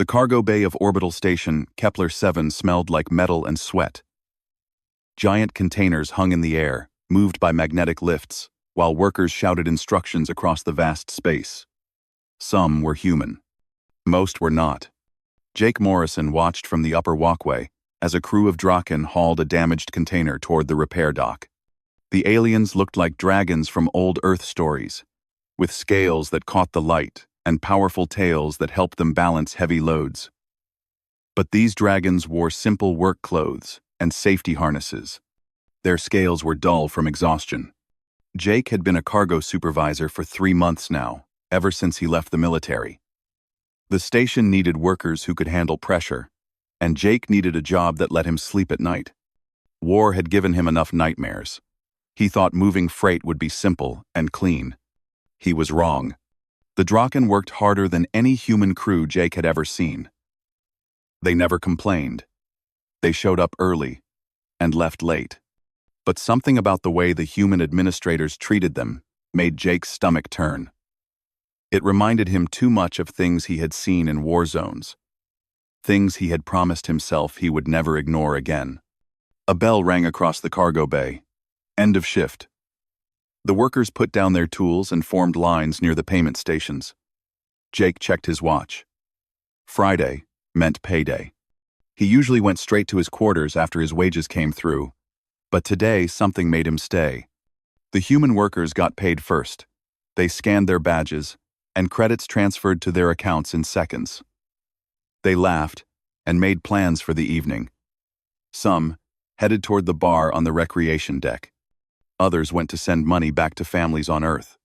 The cargo bay of Orbital Station Kepler-7 smelled like metal and sweat. Giant containers hung in the air, moved by magnetic lifts, while workers shouted instructions across the vast space. Some were human. Most were not. Jake Morrison watched from the upper walkway as a crew of Draken hauled a damaged container toward the repair dock. The aliens looked like dragons from old Earth stories, with scales that caught the light and powerful tails that helped them balance heavy loads. But these dragons wore simple work clothes and safety harnesses. Their scales were dull from exhaustion. Jake had been a cargo supervisor for 3 months now, ever since he left the military. The station needed workers who could handle pressure, and Jake needed a job that let him sleep at night. War had given him enough nightmares. He thought moving freight would be simple and clean. He was wrong. The Draken worked harder than any human crew Jake had ever seen. They never complained. They showed up early and left late. But something about the way the human administrators treated them made Jake's stomach turn. It reminded him too much of things he had seen in war zones. Things he had promised himself he would never ignore again. A bell rang across the cargo bay. End of shift. The workers put down their tools and formed lines near the payment stations. Jake checked his watch. Friday meant payday. He usually went straight to his quarters after his wages came through, but today something made him stay. The human workers got paid first. They scanned their badges, and credits transferred to their accounts in seconds. They laughed and made plans for the evening. Some headed toward the bar on the recreation deck. Others went to send money back to families on Earth.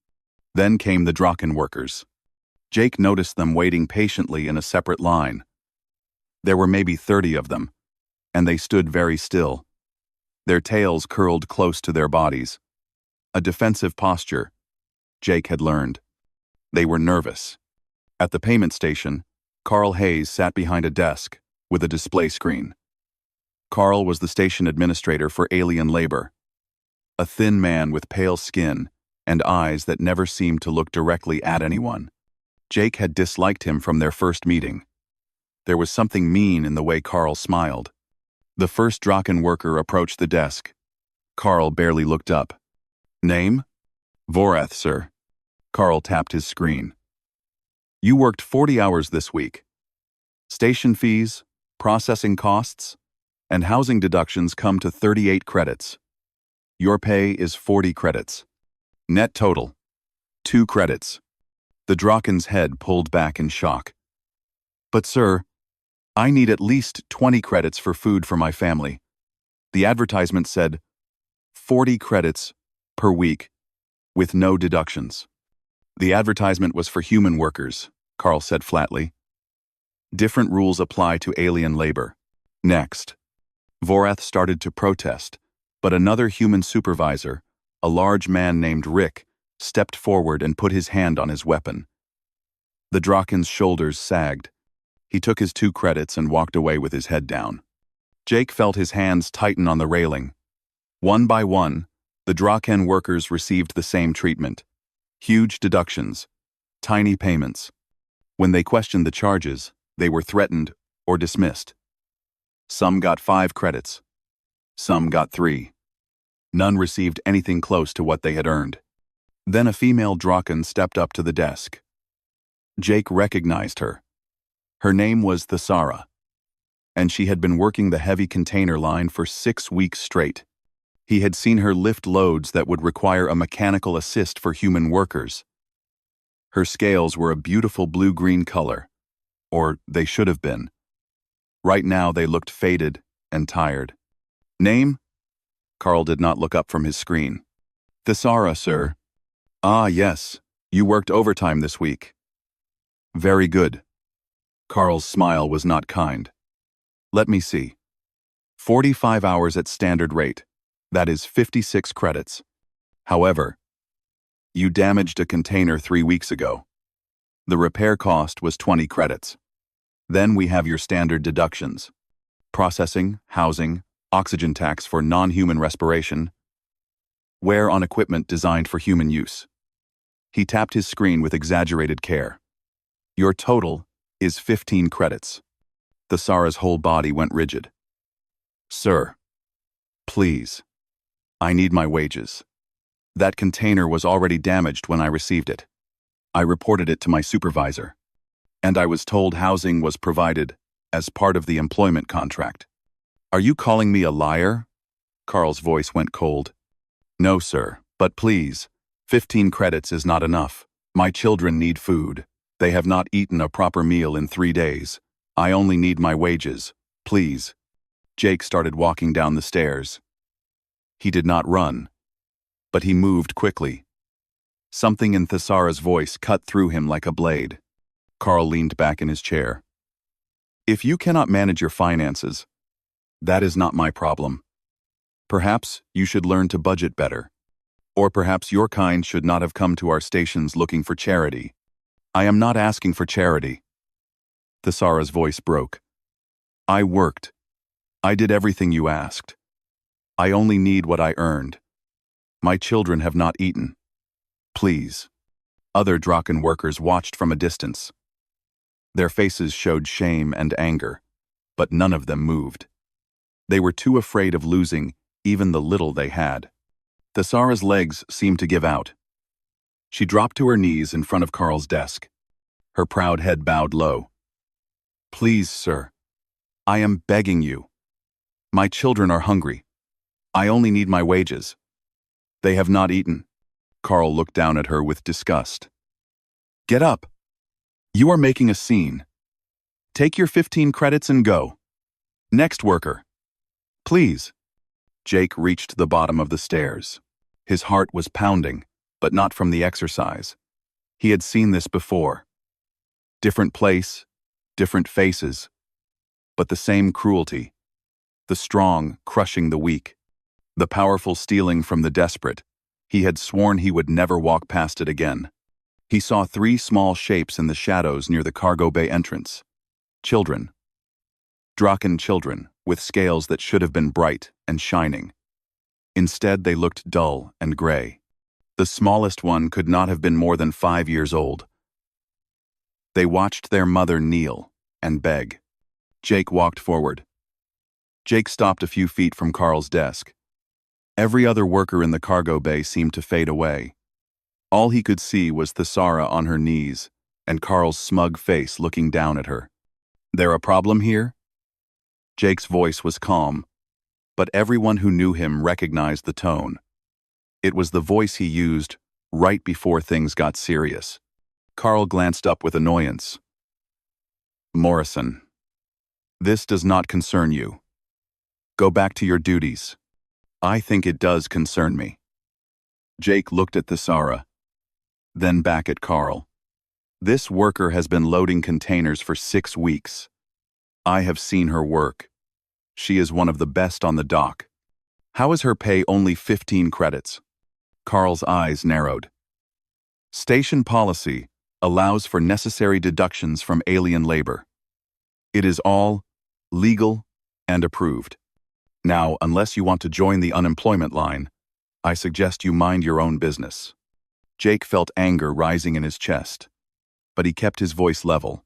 Then came the Draken workers. Jake noticed them waiting patiently in a separate line. There were maybe 30 of them, and they stood very still. Their tails curled close to their bodies. A defensive posture, Jake had learned. They were nervous. At the payment station, Carl Hayes sat behind a desk with a display screen. Carl was the station administrator for alien labor. A thin man with pale skin and eyes that never seemed to look directly at anyone. Jake had disliked him from their first meeting. There was something mean in the way Carl smiled. The first Draken worker approached the desk. Carl barely looked up. Name? Vorath, sir. Carl tapped his screen. You worked 40 hours this week. Station fees, processing costs, and housing deductions come to 38 credits. Your pay is 40 credits. Net total, 2 credits. The Draken's head pulled back in shock. But sir, I need at least 20 credits for food for my family. The advertisement said 40 credits per week with no deductions. The advertisement was for human workers, Carl said flatly. Different rules apply to alien labor. Next, Vorath started to protest, but another human supervisor, a large man named Rick, stepped forward and put his hand on his weapon. The Draken's shoulders sagged. He took his 2 credits and walked away with his head down. Jake felt his hands tighten on the railing. One by one, the Draken workers received the same treatment. Huge deductions, tiny payments. When they questioned the charges, they were threatened or dismissed. Some got 5 credits. Some got 3. None received anything close to what they had earned. Then a female Draken stepped up to the desk. Jake recognized her. Her name was Thesara, and she had been working the heavy container line for 6 weeks straight. He had seen her lift loads that would require a mechanical assist for human workers. Her scales were a beautiful blue-green color, or they should have been. Right now they looked faded and tired. Name? Carl did not look up from his screen. Thesara, sir. Ah, yes. You worked overtime this week. Very good. Carl's smile was not kind. Let me see. 45 hours at standard rate. That is 56 credits. However, you damaged a container 3 weeks ago. The repair cost was 20 credits. Then we have your standard deductions. Processing, housing, oxygen tax for non-human respiration, wear on equipment designed for human use. He tapped his screen with exaggerated care. Your total Is 15 credits. Thesara's whole body went rigid. Sir, please. I need my wages. That container was already damaged when I received it. I reported it to my supervisor. And I was told housing was provided as part of the employment contract. Are you calling me a liar? Carl's voice went cold. No, sir, but please, 15 credits is not enough. My children need food. They have not eaten a proper meal in 3 days. I only need my wages. Please. Jake started walking down the stairs. He did not run, but he moved quickly. Something in Thesara's voice cut through him like a blade. Carl leaned back in his chair. If you cannot manage your finances, that is not my problem. Perhaps you should learn to budget better. Or perhaps your kind should not have come to our stations looking for charity. I am not asking for charity. Thesara's voice broke. I worked. I did everything you asked. I only need what I earned. My children have not eaten. Please. Other Draken workers watched from a distance. Their faces showed shame and anger, but none of them moved. They were too afraid of losing even the little they had. Thesara's legs seemed to give out. She dropped to her knees in front of Carl's desk. Her proud head bowed low. Please, sir. I am begging you. My children are hungry. I only need my wages. They have not eaten. Carl looked down at her with disgust. Get up. You are making a scene. Take your 15 credits and go. Next worker. Please. Jake reached the bottom of the stairs. His heart was pounding, but not from the exercise. He had seen this before. Different place, different faces, but the same cruelty. The strong crushing the weak. The powerful stealing from the desperate. He had sworn he would never walk past it again. He saw 3 small shapes in the shadows near the cargo bay entrance. Children. Draken children, with scales that should have been bright and shining. Instead, they looked dull and gray. The smallest one could not have been more than 5 years old. They watched their mother kneel and beg. Jake walked forward. Jake stopped a few feet from Carl's desk. Every other worker in the cargo bay seemed to fade away. All he could see was Thesara on her knees and Carl's smug face looking down at her. There a problem here? Jake's voice was calm, but everyone who knew him recognized the tone. It was the voice he used right before things got serious. Carl glanced up with annoyance. Morrison, this does not concern you. Go back to your duties. I think it does concern me. Jake looked at Thesara, then back at Carl. This worker has been loading containers for 6 weeks. I have seen her work. She is one of the best on the dock. How is her pay only 15 credits? Carl's eyes narrowed. Station policy allows for necessary deductions from alien labor. It is all legal and approved. Now, unless you want to join the unemployment line, I suggest you mind your own business. Jake felt anger rising in his chest, but he kept his voice level.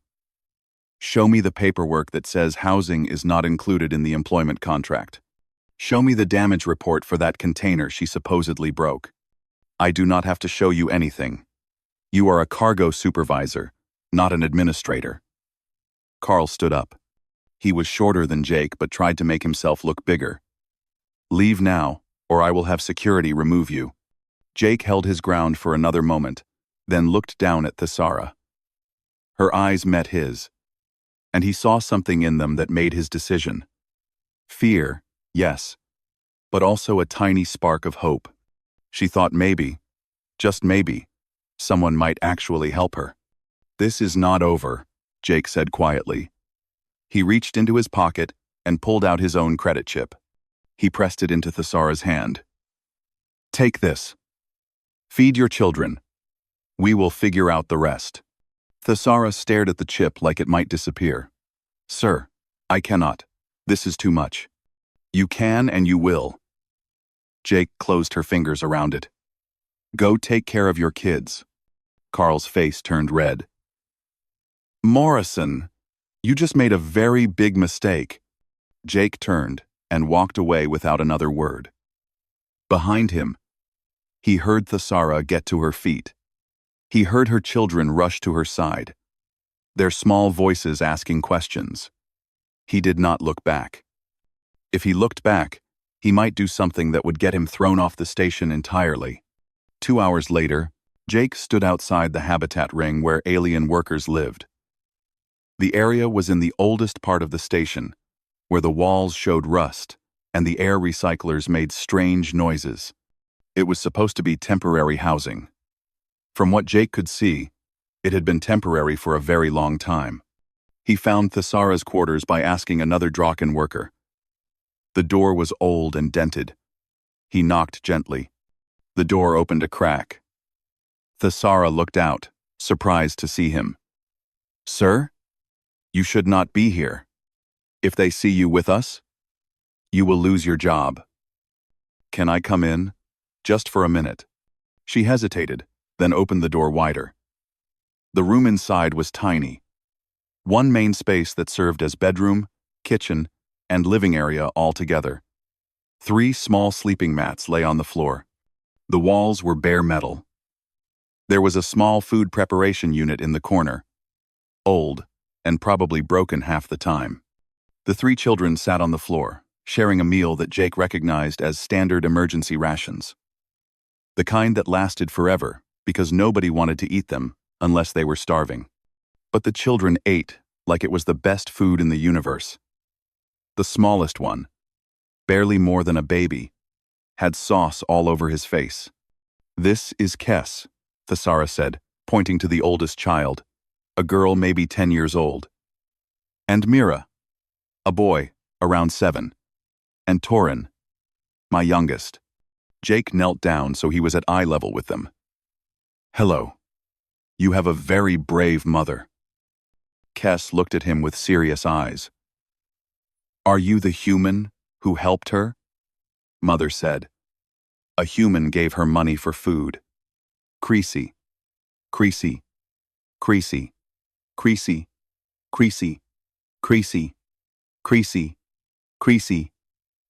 Show me the paperwork that says housing is not included in the employment contract. Show me the damage report for that container she supposedly broke. I do not have to show you anything. You are a cargo supervisor, not an administrator. Carl stood up. He was shorter than Jake but tried to make himself look bigger. Leave now, or I will have security remove you. Jake held his ground for another moment, then looked down at Thesara. Her eyes met his, and he saw something in them that made his decision. Fear, yes, but also a tiny spark of hope. She thought maybe, just maybe, someone might actually help her. This is not over, Jake said quietly. He reached into his pocket and pulled out his own credit chip. He pressed it into Thesara's hand. Take this. Feed your children. We will figure out the rest. Thesara stared at the chip like it might disappear. Sir, I cannot. This is too much. You can and you will. Jake closed her fingers around it. Go take care of your kids. Carl's face turned red. Morrison, you just made a very big mistake. Jake turned and walked away without another word. Behind him, he heard Thesara get to her feet. He heard her children rush to her side, their small voices asking questions. He did not look back. If he looked back, he might do something that would get him thrown off the station entirely. 2 hours later, Jake stood outside the habitat ring where alien workers lived. The area was in the oldest part of the station, where the walls showed rust and the air recyclers made strange noises. It was supposed to be temporary housing. From what Jake could see, it had been temporary for a very long time. He found Thesara's quarters by asking another Draken worker. The door was old and dented. He knocked gently. The door opened a crack. Thesara looked out, surprised to see him. "Sir? You should not be here. If they see you with us, you will lose your job." "Can I come in? Just for a minute." She hesitated, then opened the door wider. The room inside was tiny. One main space that served as bedroom, kitchen, and living area all together. 3 small sleeping mats lay on the floor. The walls were bare metal. There was a small food preparation unit in the corner, old, and probably broken half the time. The 3 children sat on the floor, sharing a meal that Jake recognized as standard emergency rations. The kind that lasted forever, because nobody wanted to eat them unless they were starving. But the children ate like it was the best food in the universe. The smallest one, barely more than a baby, had sauce all over his face. "This is Kes," Thesara said, pointing to the oldest child, a girl maybe 10 years old. "And Mira, a boy, around 7. And Torin, my youngest." Jake knelt down so he was at eye level with them. "Hello. You have a very brave mother." Kes looked at him with serious eyes. "Are you the human who helped her?" Mother said. "A human gave her money for food. Creasy, creasy, creasy, creasy, creasy, creasy, creasy, creasy,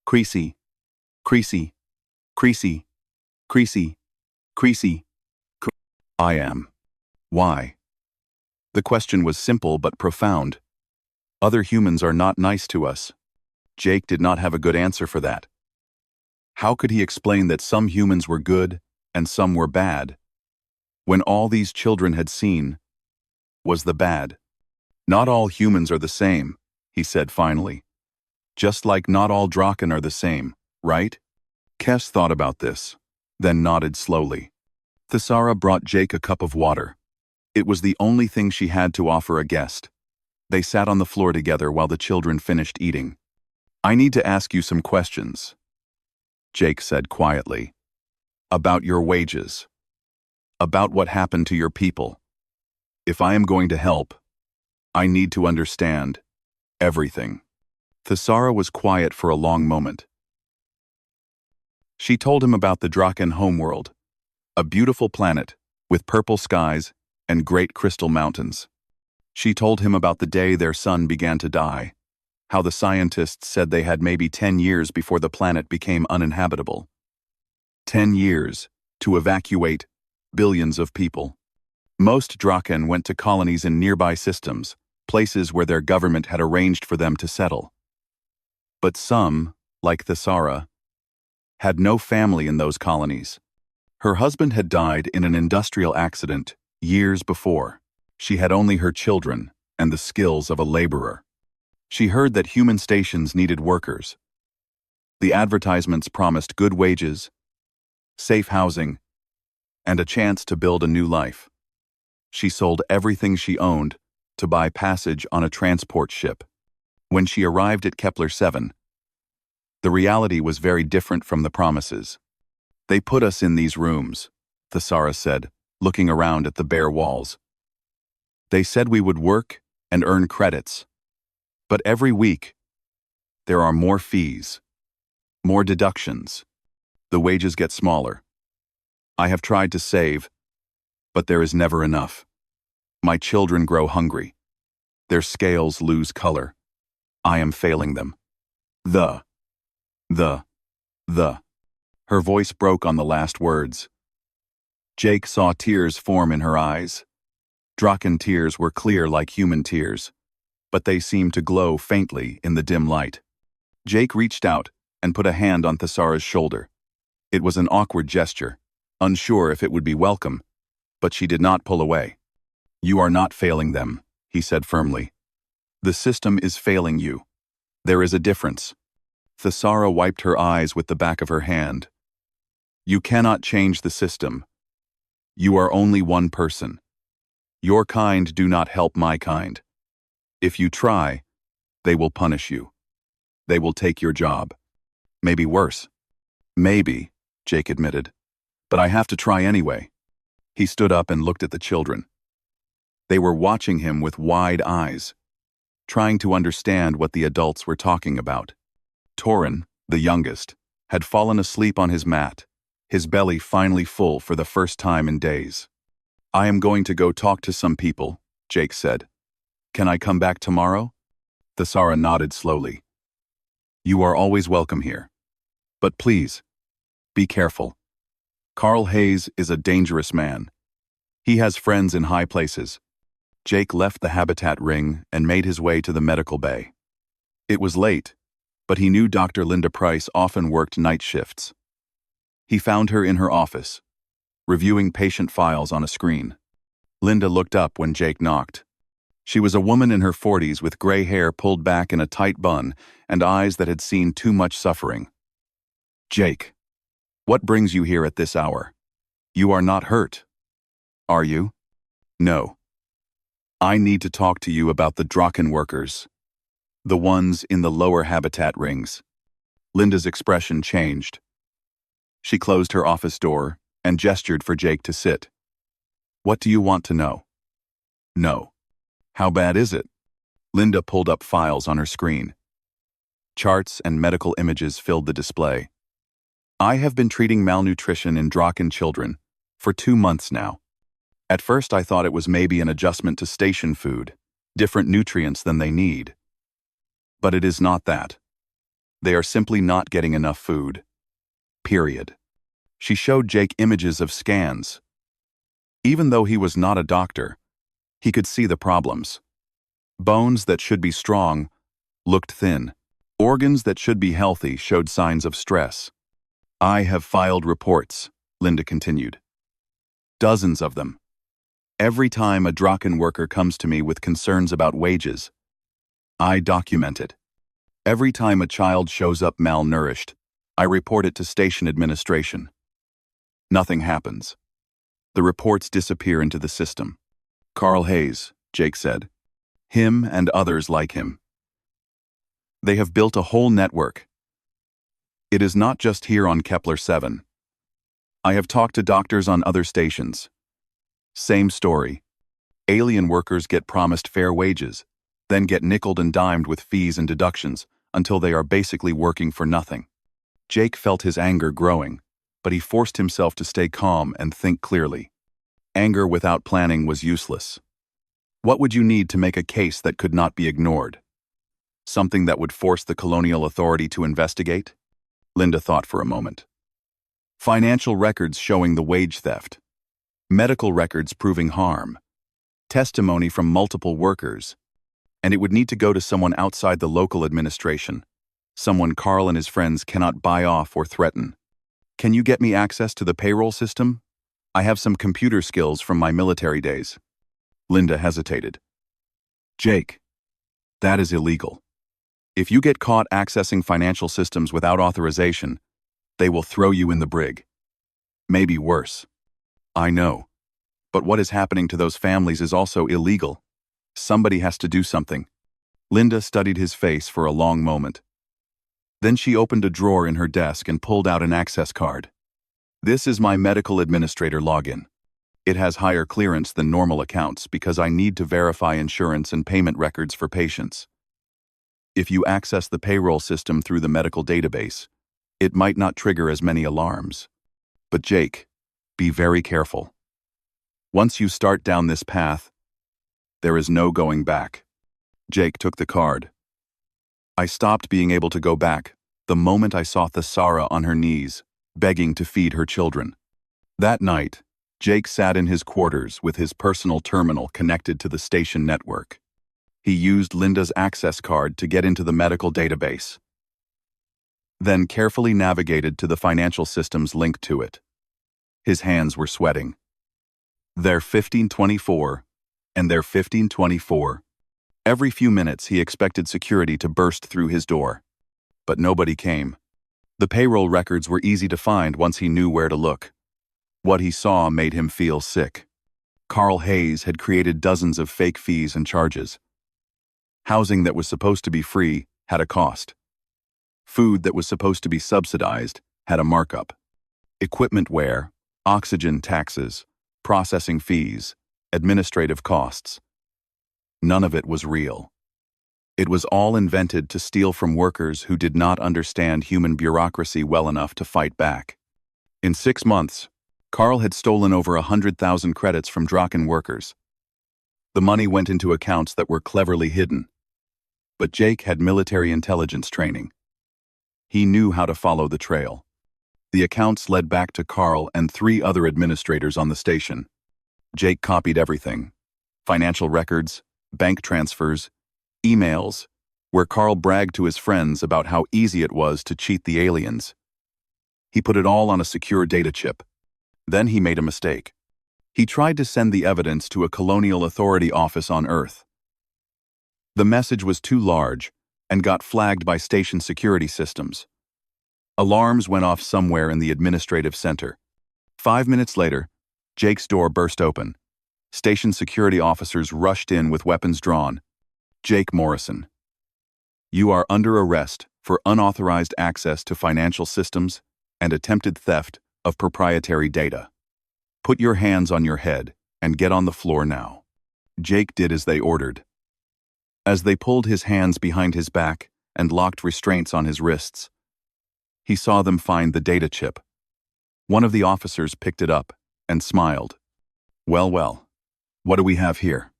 creasy, creasy, creasy, creasy, creasy. I am. Why?" The question was simple but profound. Other humans are not nice to us. Jake did not have a good answer for that. How could he explain that some humans were good and some were bad, when all these children had seen was the bad? "Not all humans are the same," he said finally. "Just like not all Draken are the same, right?" Kes thought about this, then nodded slowly. Thesara brought Jake a cup of water. It was the only thing she had to offer a guest. They sat on the floor together while the children finished eating. "I need to ask you some questions," Jake said quietly. "About your wages. About what happened to your people. If I am going to help, I need to understand everything." Thesara was quiet for a long moment. She told him about the Draken homeworld, a beautiful planet with purple skies and great crystal mountains. She told him about the day their son began to die, how the scientists said they had maybe 10 years before the planet became uninhabitable. 10 years to evacuate billions of people. Most Draken went to colonies in nearby systems, places where their government had arranged for them to settle. But some, like Thesara, had no family in those colonies. Her husband had died in an industrial accident years before. She had only her children and the skills of a laborer. She heard that human stations needed workers. The advertisements promised good wages, safe housing, and a chance to build a new life. She sold everything she owned to buy passage on a transport ship. When she arrived at Kepler 7, the reality was very different from the promises. "They put us in these rooms," Thesara said, looking around at the bare walls. "They said we would work and earn credits. But every week, there are more fees, more deductions. The wages get smaller. I have tried to save, but there is never enough. My children grow hungry. Their scales lose color. I am failing them. The. Her voice broke on the last words. Jake saw tears form in her eyes. Draken tears were clear like human tears, but they seemed to glow faintly in the dim light. Jake reached out and put a hand on Thesara's shoulder. It was an awkward gesture, unsure if it would be welcome, but she did not pull away. You are not failing them, he said firmly. The system is failing you. There is a difference. Thesara wiped her eyes with the back of her hand. You cannot change the system. You are only one person. Your kind do not help my kind. If you try, they will punish you. They will take your job. Maybe worse. Maybe, Jake admitted. But I have to try anyway. He stood up and looked at the children. They were watching him with wide eyes, trying to understand what the adults were talking about. Torin, the youngest, had fallen asleep on his mat, his belly finally full for the first time in days. I am going to go talk to some people, Jake said. Can I come back tomorrow? Thesara nodded slowly. You are always welcome here. But please, be careful. Carl Hayes is a dangerous man. He has friends in high places. Jake left the habitat ring and made his way to the medical bay. It was late, but he knew Dr. Linda Price often worked night shifts. He found her in her office, reviewing patient files on a screen. Linda looked up when Jake knocked. She was a woman in her 40s with gray hair pulled back in a tight bun and eyes that had seen too much suffering. Jake, what brings you here at this hour? You are not hurt, are you? No. I need to talk to you about the Draken workers. The ones in the lower habitat rings. Linda's expression changed. She closed her office door and gestured for Jake to sit. What do you want to know? No. How bad is it? Linda pulled up files on her screen. Charts and medical images filled the display. I have been treating malnutrition in Draken children for 2 months now. At first I thought it was maybe an adjustment to station food, different nutrients than they need. But it is not that. They are simply not getting enough food. Period. She showed Jake images of scans. Even though he was not a doctor, he could see the problems. Bones that should be strong looked thin. Organs that should be healthy showed signs of stress. I have filed reports, Linda continued. Dozens of them. Every time a Draken worker comes to me with concerns about wages, I document it. Every time a child shows up malnourished, I report it to station administration. Nothing happens. The reports disappear into the system. Carl Hayes, Jake said. Him and others like him. They have built a whole network. It is not just here on Kepler 7. I have talked to doctors on other stations. Same story. Alien workers get promised fair wages, then get nickeled and dimed with fees and deductions until they are basically working for nothing. Jake felt his anger growing, but he forced himself to stay calm and think clearly. Anger without planning was useless. What would you need to make a case that could not be ignored? Something that would force the colonial authority to investigate? Linda thought for a moment. Financial records showing the wage theft. Medical records proving harm. Testimony from multiple workers. And it would need to go to someone outside the local administration. Someone Carl and his friends cannot buy off or threaten. Can you get me access to the payroll system? I have some computer skills from my military days. Linda hesitated. Jake, that is illegal. If you get caught accessing financial systems without authorization, they will throw you in the brig. Maybe worse. I know. But what is happening to those families is also illegal. Somebody has to do something. Linda studied his face for a long moment. Then she opened a drawer in her desk and pulled out an access card. This is my medical administrator login. It has higher clearance than normal accounts because I need to verify insurance and payment records for patients. If you access the payroll system through the medical database, it might not trigger as many alarms. But Jake, be very careful. Once you start down this path, there is no going back. Jake took the card. I stopped being able to go back the moment I saw Thesara on her knees, begging to feed her children. That night, Jake sat in his quarters with his personal terminal connected to the station network. He used Linda's access card to get into the medical database, then carefully navigated to the financial systems linked to it. His hands were sweating. Their 1524 and their 1524. Every few minutes he expected security to burst through his door. But nobody came. The payroll records were easy to find once he knew where to look. What he saw made him feel sick. Carl Hayes had created dozens of fake fees and charges. Housing that was supposed to be free had a cost. Food that was supposed to be subsidized had a markup. Equipment wear, oxygen taxes, processing fees, administrative costs. None of it was real. It was all invented to steal from workers who did not understand human bureaucracy well enough to fight back. In 6 months, Carl had stolen over 100,000 credits from Draken workers. The money went into accounts that were cleverly hidden. But Jake had military intelligence training. He knew how to follow the trail. The accounts led back to Carl and 3 other administrators on the station. Jake copied everything: financial records, bank transfers, emails, where Carl bragged to his friends about how easy it was to cheat the aliens. He put it all on a secure data chip. Then he made a mistake. He tried to send the evidence to a colonial authority office on Earth. The message was too large and got flagged by station security systems. Alarms went off somewhere in the administrative center. 5 minutes later, Jake's door burst open. Station security officers rushed in with weapons drawn. Jake Morrison. You are under arrest for unauthorized access to financial systems and attempted theft of proprietary data. Put your hands on your head and get on the floor now. Jake did as they ordered. As they pulled his hands behind his back and locked restraints on his wrists, he saw them find the data chip. One of the officers picked it up and smiled. Well, well, what do we have here?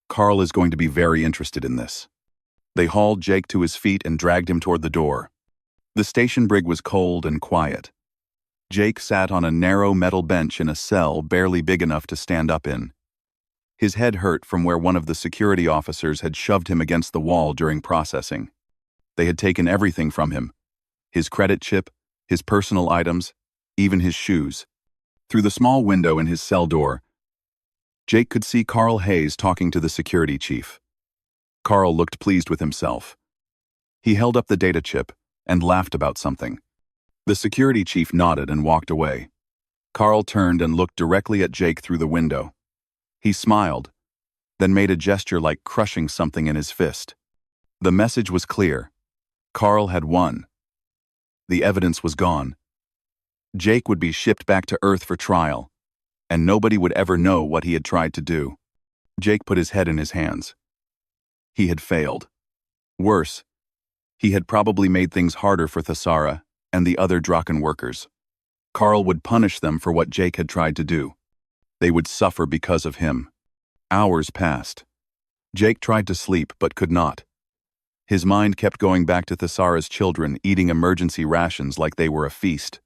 Carl is going to be very interested in this. They hauled Jake to his feet and dragged him toward the door. The station brig was cold and quiet. Jake sat on a narrow metal bench in a cell barely big enough to stand up in. His head hurt from where one of the security officers had shoved him against the wall during processing. They had taken everything from him: his credit chip, his personal items, even his shoes. Through the small window in his cell door, Jake could see Carl Hayes talking to the security chief. Carl looked pleased with himself. He held up the data chip and laughed about something. The security chief nodded and walked away. Carl turned and looked directly at Jake through the window. He smiled, then made a gesture like crushing something in his fist. The message was clear. Carl had won. The evidence was gone. Jake would be shipped back to Earth for trial, and nobody would ever know what he had tried to do. Jake put his head in his hands. He had failed. Worse, he had probably made things harder for Thesara and the other Draken workers. Carl would punish them for what Jake had tried to do. They would suffer because of him. Hours passed. Jake tried to sleep but could not. His mind kept going back to Thesara's children eating emergency rations like they were a feast,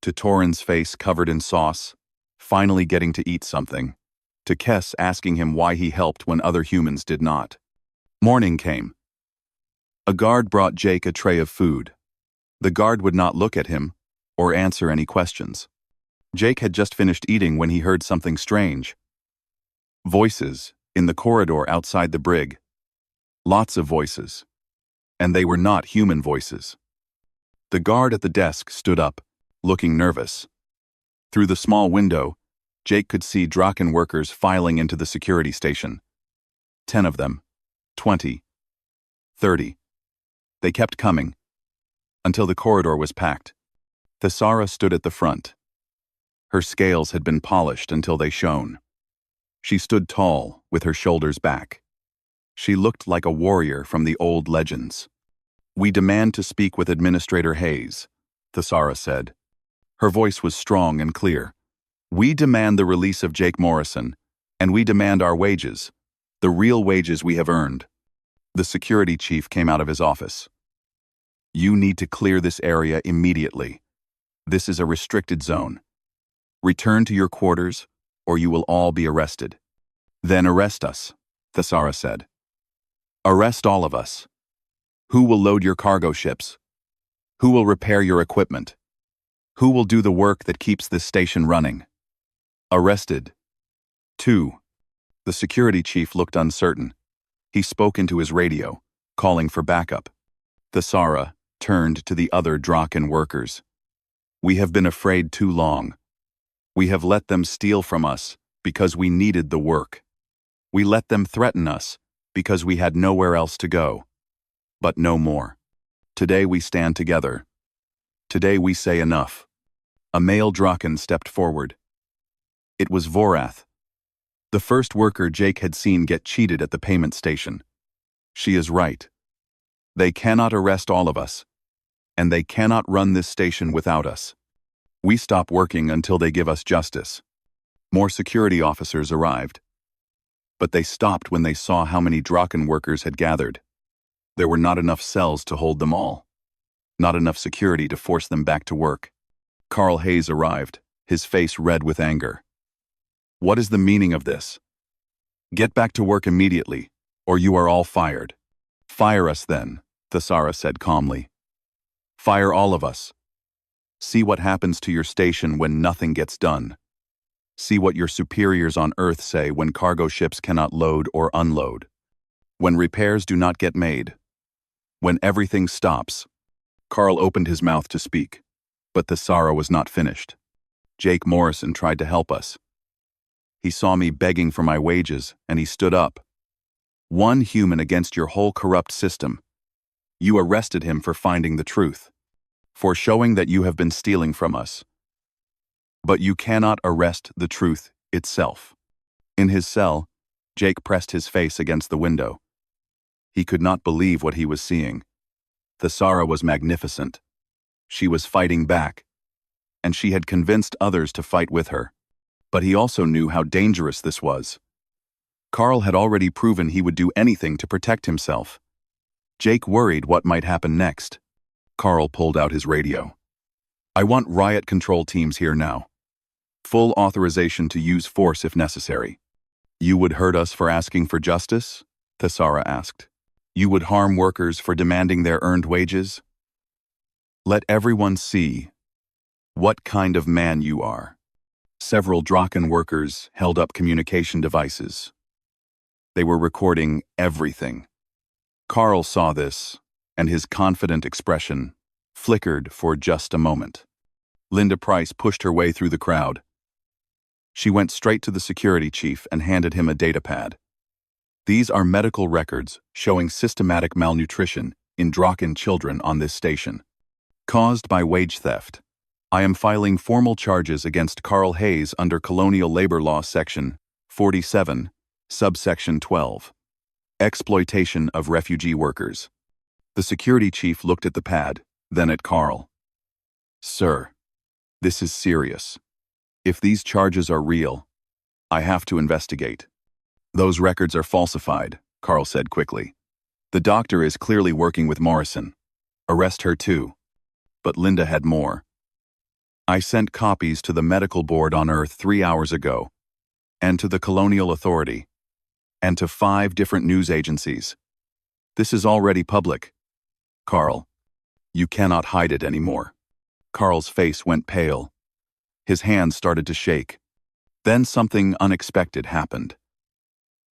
to Torin's face covered in sauce, finally getting to eat something, to Kess asking him why he helped when other humans did not. Morning came. A guard brought Jake a tray of food. The guard would not look at him or answer any questions. Jake had just finished eating when he heard something strange. Voices in the corridor outside the brig. Lots of voices. And they were not human voices. The guard at the desk stood up, looking nervous. Through the small window, Jake could see Draken workers filing into the security station. 10 of them. 20. 30. They kept coming, until the corridor was packed. Thesara stood at the front. Her scales had been polished until they shone. She stood tall, with her shoulders back. She looked like a warrior from the old legends. We demand to speak with Administrator Hayes, Thesara said. Her voice was strong and clear. We demand the release of Jake Morrison, and we demand our wages, the real wages we have earned. The security chief came out of his office. You need to clear this area immediately. This is a restricted zone. Return to your quarters, or you will all be arrested. Then arrest us, Thesara said. Arrest all of us. Who will load your cargo ships? Who will repair your equipment? Who will do the work that keeps this station running? Arrested. 2. The security chief looked uncertain. He spoke into his radio, calling for backup. Thesara turned to the other Draken workers. We have been afraid too long. We have let them steal from us because we needed the work. We let them threaten us because we had nowhere else to go. But no more. Today we stand together. Today we say enough. A male Draken stepped forward. It was Vorath, the first worker Jake had seen get cheated at the payment station. She is right. They cannot arrest all of us, and they cannot run this station without us. We stop working until they give us justice. More security officers arrived. But they stopped when they saw how many Draken workers had gathered. There were not enough cells to hold them all. Not enough security to force them back to work. Carl Hayes arrived, his face red with anger. What is the meaning of this? Get back to work immediately, or you are all fired. Fire us then, Thesara said calmly. Fire all of us. See what happens to your station when nothing gets done. See what your superiors on Earth say when cargo ships cannot load or unload. When repairs do not get made. When everything stops. Carl opened his mouth to speak, but Thesara was not finished. Jake Morrison tried to help us. He saw me begging for my wages, and he stood up. One human against your whole corrupt system. You arrested him for finding the truth, for showing that you have been stealing from us. But you cannot arrest the truth itself. In his cell, Jake pressed his face against the window. He could not believe what he was seeing. Thesara was magnificent. She was fighting back, and she had convinced others to fight with her. But he also knew how dangerous this was. Carl had already proven he would do anything to protect himself. Jake worried what might happen next. Carl pulled out his radio. I want riot control teams here now. Full authorization to use force if necessary. You would hurt us for asking for justice? Thesara asked. You would harm workers for demanding their earned wages? Let everyone see what kind of man you are. Several Draken workers held up communication devices. They were recording everything. Carl saw this, and his confident expression flickered for just a moment. Linda Price pushed her way through the crowd. She went straight to the security chief and handed him a data pad. These are medical records showing systematic malnutrition in Draken children on this station, caused by wage theft. I am filing formal charges against Carl Hayes under Colonial Labor Law Section 47, subsection 12. Exploitation of refugee workers. The security chief looked at the pad, then at Carl. Sir, this is serious. If these charges are real, I have to investigate. Those records are falsified, Carl said quickly. The doctor is clearly working with Morrison. Arrest her too. But Linda had more. I sent copies to the medical board on Earth 3 hours ago, and to the Colonial Authority, and to 5 different news agencies. This is already public. Carl, you cannot hide it anymore. Carl's face went pale. His hands started to shake. Then something unexpected happened.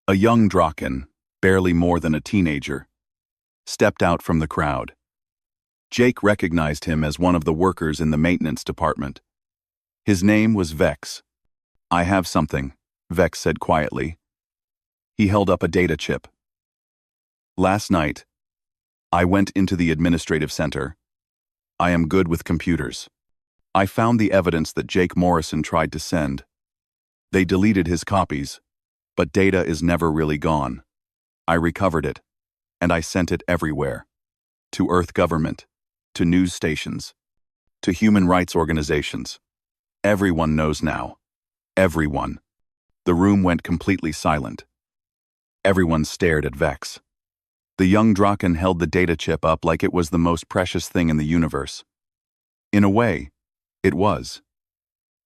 A young Draken, barely more than a teenager, stepped out from the crowd. Jake recognized him as one of the workers in the maintenance department. His name was Vex. I have something, Vex said quietly. He held up a data chip. Last night, I went into the administrative center. I am good with computers. I found the evidence that Jake Morrison tried to send. They deleted his copies, but data is never really gone. I recovered it, and I sent it everywhere. To Earth government, to news stations, to human rights organizations. Everyone knows now. Everyone. The room went completely silent. Everyone stared at Vex. The young Draken held the data chip up like it was the most precious thing in the universe. In a way, it was.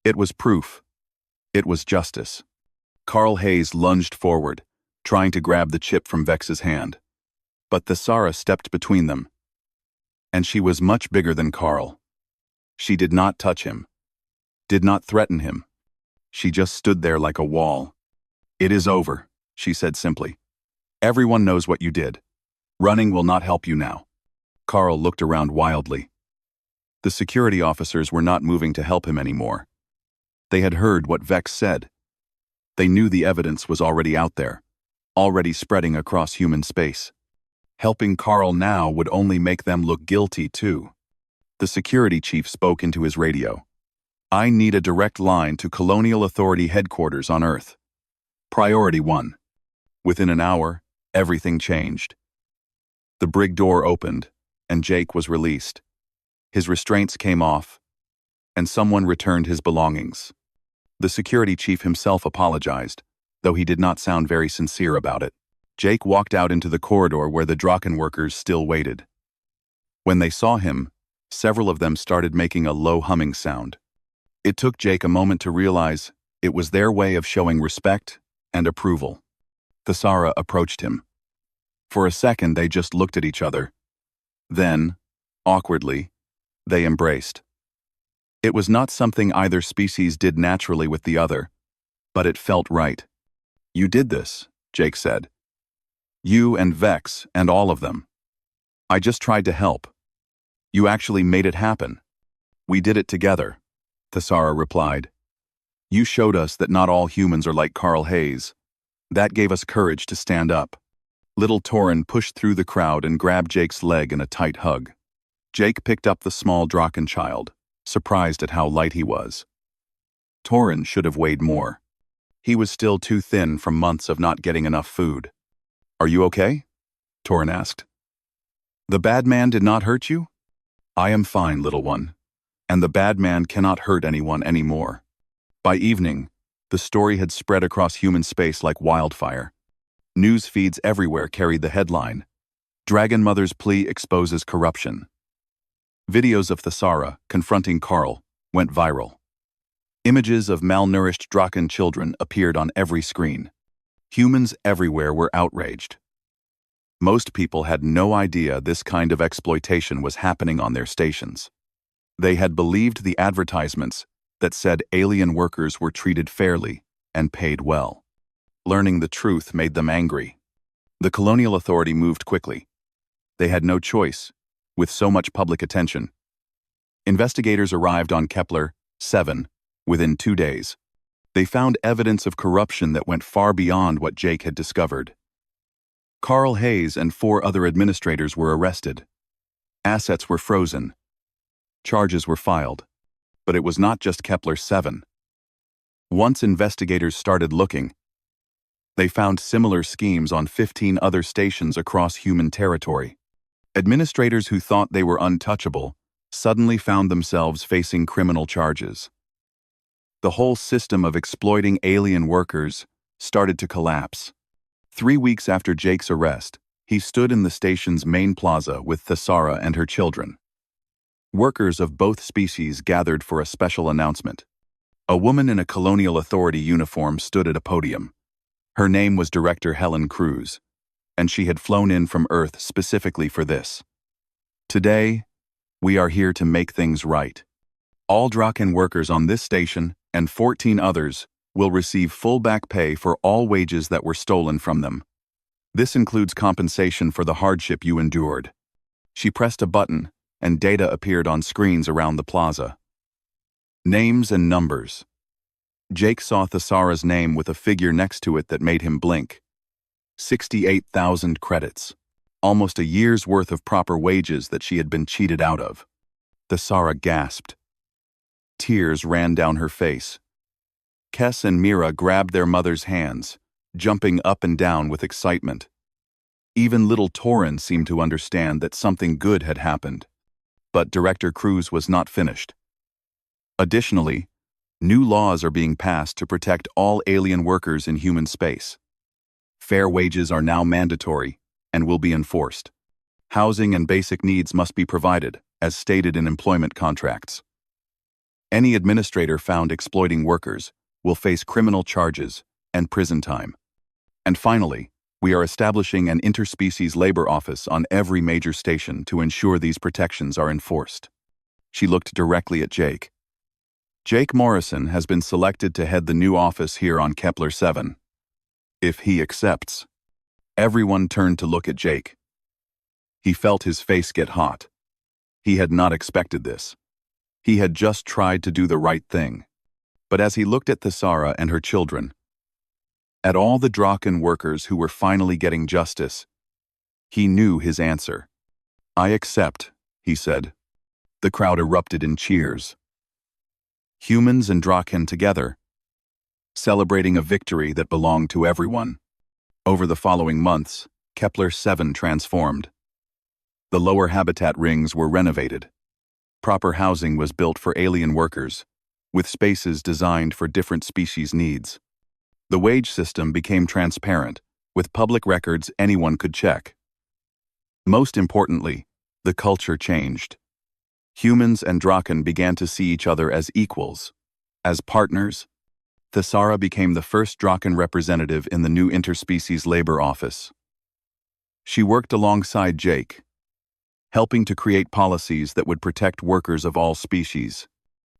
It was proof. It was justice. Carl Hayes lunged forward, trying to grab the chip from Vex's hand. But Thesara stepped between them. And she was much bigger than Carl. She did not touch him. Did not threaten him. She just stood there like a wall. "It is over," she said simply. "Everyone knows what you did. Running will not help you now." Carl looked around wildly. The security officers were not moving to help him anymore. They had heard what Vex said. They knew the evidence was already out there, already spreading across human space. Helping Carl now would only make them look guilty too. The security chief spoke into his radio. "I need a direct line to Colonial Authority headquarters on Earth. Priority 1. Within an hour, everything changed. The brig door opened, and Jake was released. His restraints came off, and someone returned his belongings. The security chief himself apologized, though he did not sound very sincere about it. Jake walked out into the corridor where the Draken workers still waited. When they saw him, several of them started making a low humming sound. It took Jake a moment to realize it was their way of showing respect and approval. Thesara approached him. For a second, they just looked at each other. Then, awkwardly, they embraced. It was not something either species did naturally with the other, but it felt right. "You did this," Jake said. "You and Vex and all of them. I just tried to help. You actually made it happen." "We did it together," Thesara replied. "You showed us that not all humans are like Carl Hayes. That gave us courage to stand up." Little Torin pushed through the crowd and grabbed Jake's leg in a tight hug. Jake picked up the small Draken child, surprised at how light he was. Torin should have weighed more. He was still too thin from months of not getting enough food. "Are you okay?" Torin asked. "The bad man did not hurt you?" "I am fine, little one. And the bad man cannot hurt anyone anymore." By evening, the story had spread across human space like wildfire. News feeds everywhere carried the headline, "Dragon Mother's Plea Exposes Corruption." Videos of Thesara confronting Carl went viral. Images of malnourished Draken children appeared on every screen. Humans everywhere were outraged. Most people had no idea this kind of exploitation was happening on their stations. They had believed the advertisements that said alien workers were treated fairly and paid well. Learning the truth made them angry. The Colonial Authority moved quickly. They had no choice, with so much public attention. Investigators arrived on Kepler 7 within 2 days. They found evidence of corruption that went far beyond what Jake had discovered. Carl Hayes and 4 other administrators were arrested. Assets were frozen. Charges were filed. But it was not just Kepler 7. Once investigators started looking, they found similar schemes on 15 other stations across human territory. Administrators who thought they were untouchable suddenly found themselves facing criminal charges. The whole system of exploiting alien workers started to collapse. 3 weeks after Jake's arrest, he stood in the station's main plaza with Thesara and her children. Workers of both species gathered for a special announcement. A woman in a Colonial Authority uniform stood at a podium. Her name was Director Helen Cruz, and she had flown in from Earth specifically for this. "Today, we are here to make things right. All Draken workers on this station and 14 others will receive full back pay for all wages that were stolen from them. This includes compensation for the hardship you endured." She pressed a button, and data appeared on screens around the plaza. Names and numbers. Jake saw Thesara's name with a figure next to it that made him blink. 68,000 credits. Almost a year's worth of proper wages that she had been cheated out of. Thesara gasped. Tears ran down her face. Kes and Mira grabbed their mother's hands, jumping up and down with excitement. Even little Torin seemed to understand that something good had happened. But Director Cruz was not finished. Additionally, new laws are being passed to protect all alien workers in human space. Fair wages are now mandatory, and will be enforced. Housing and basic needs must be provided, as stated in employment contracts. Any administrator found exploiting workers will face criminal charges and prison time. And finally, we are establishing an interspecies labor office on every major station to ensure these protections are enforced. She looked directly at Jake. Jake Morrison has been selected to head the new office here on Kepler 7. If he accepts. Everyone turned to look at Jake. He felt his face get hot. He had not expected this. He had just tried to do the right thing. But as he looked at Thesara and her children, at all the Draken workers who were finally getting justice, he knew his answer. "I accept," he said. The crowd erupted in cheers. Humans and Draken together, celebrating a victory that belonged to everyone. Over the following months, Kepler 7 transformed. The lower habitat rings were renovated. Proper housing was built for alien workers, with spaces designed for different species' needs. The wage system became transparent, with public records anyone could check. Most importantly, the culture changed. Humans and Draken began to see each other as equals, as partners. Thesara became the first Draken representative in the new interspecies labor office. She worked alongside Jake, helping to create policies that would protect workers of all species.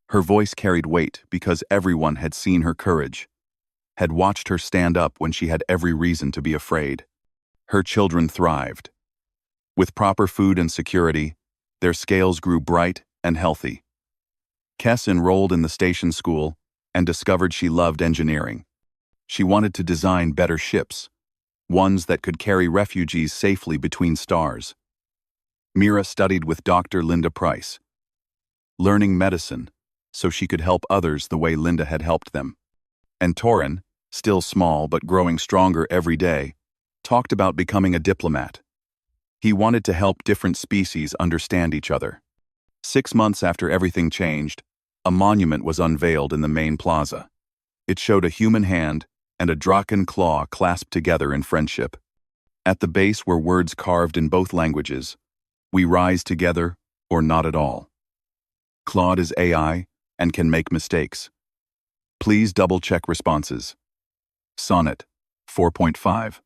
Her voice carried weight because everyone had seen her courage, had watched her stand up when she had every reason to be afraid. Her children thrived. With proper food and security, their scales grew bright and healthy. Kess enrolled in the station school and discovered she loved engineering. She wanted to design better ships, ones that could carry refugees safely between stars. Mira studied with Dr. Linda Price, learning medicine so she could help others the way Linda had helped them. And Torin, still small but growing stronger every day, talked about becoming a diplomat. He wanted to help different species understand each other. 6 months after everything changed, a monument was unveiled in the main plaza. It showed a human hand and a Draken claw clasped together in friendship. At the base were words carved in both languages: "We rise together, or not at all." Claude is AI and can make mistakes. Please double-check responses. Sonnet 4.5.